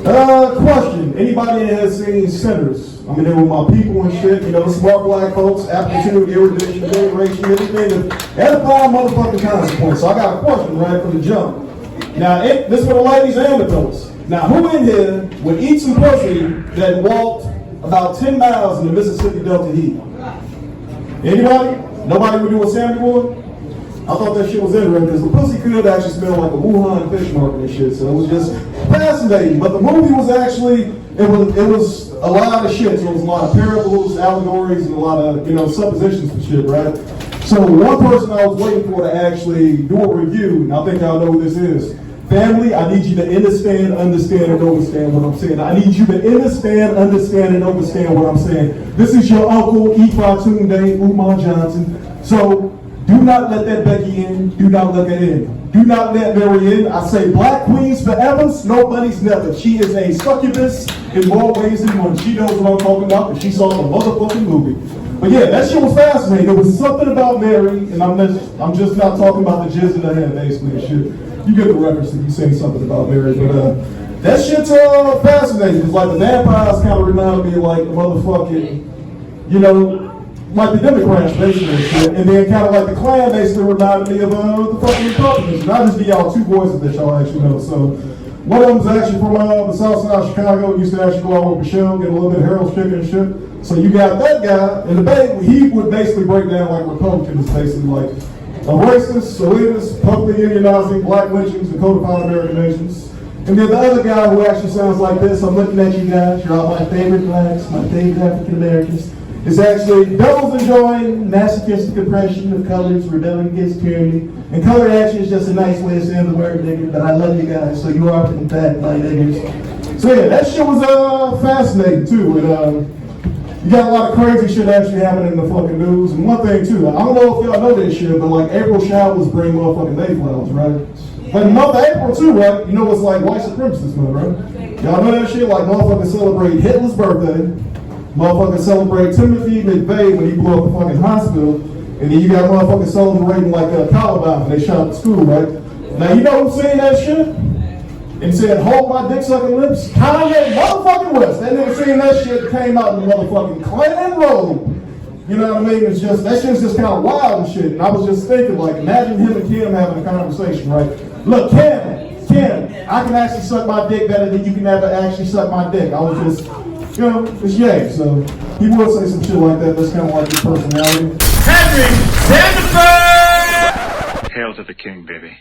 Question. Anybody that has seen Sinners? I'm in there with my people and shit, you know, smart black folks, aptitude, erudition, generation, anything that edify motherfucking consequence. So I got a question right from the jump. Now, this is for the ladies and the fellas. Now, who in here would eat some pussy that walked about 10 miles in the Mississippi Delta heat? Anybody? Nobody would do a Sammy would? I thought that shit was interesting because the pussy could actually smell like a Wuhan fish market and shit, so it was just fascinating. But the movie was actually, it was a lot of shit. So it was a lot of parables, allegories, and a lot of, you know, suppositions and shit, right? So one person I was waiting for to actually do a review, and I think y'all know who this is. Family, I need you to understand, and understand what I'm saying. I need you to understand, and understand what I'm saying. This is your uncle, Ifatunde Umar Johnson. So do not let that Becky in. Do not let that in. Do not let Mary in. I say black queens forever, no bunnies never. She is a succubus in more ways than one. She knows what I'm talking about because she saw the motherfucking movie. But yeah, that shit was fascinating. There was something about Mary, and I'm just not talking about the jizz in her head, basically, and shit. You get the reference if you say something about Mary, but that shit's fascinating. It's like the vampires kind of reminded me of like the motherfucking, you know, like the Democrats basically, and then kind of like the Klan basically reminded me of the fucking Republicans. And I'll just give y'all two voices that y'all actually know. So one of them's actually from the South Side of Chicago. Used to actually go out with Michelle, get a little bit of Harold's chicken and shit. So you got that guy, and the debate, he would basically break down like Republicans, basically like a racist, elitist, publicly unionizing, black lynchings, and codified American nations. And then the other guy who actually sounds like this, I'm looking at you guys, you're all my favorite blacks, my favorite African Americans, is actually devils enjoying masochistic oppression of colors, rebelling against tyranny. And color action is just a nice way of saying the word nigger, but I love you guys, so you are in fact my niggers. So yeah, that shit was fascinating too. And you got a lot of crazy shit actually happening in the fucking news. And one thing too, I don't know if y'all know this shit, but like April showers bring motherfucking Mayflowers, right? But in the month of April too, right? You know what's like white supremacist month, right? Y'all know that shit? Like motherfuckers celebrate Hitler's birthday. Motherfuckers celebrate Timothy McVeigh when he blew up the fucking hospital. And then you got motherfuckers celebrating like Columbine when they shot up the school, right? Now you know who's saying that shit? And said, hold my dick sucking lips. Kanye motherfucking West. That nigga saying that shit came out in the motherfucking Klan robe. You know what I mean? It's just, that shit's just kind of wild and shit. And I was just thinking, like, imagine him and Kim having a conversation, right? Look, Kim, I can actually suck my dick better than you can ever actually suck my dick. I was just, you know, it's yay. So he will say some shit like that. That's kind of like his personality. Henry, stand up! Hail to the king, baby.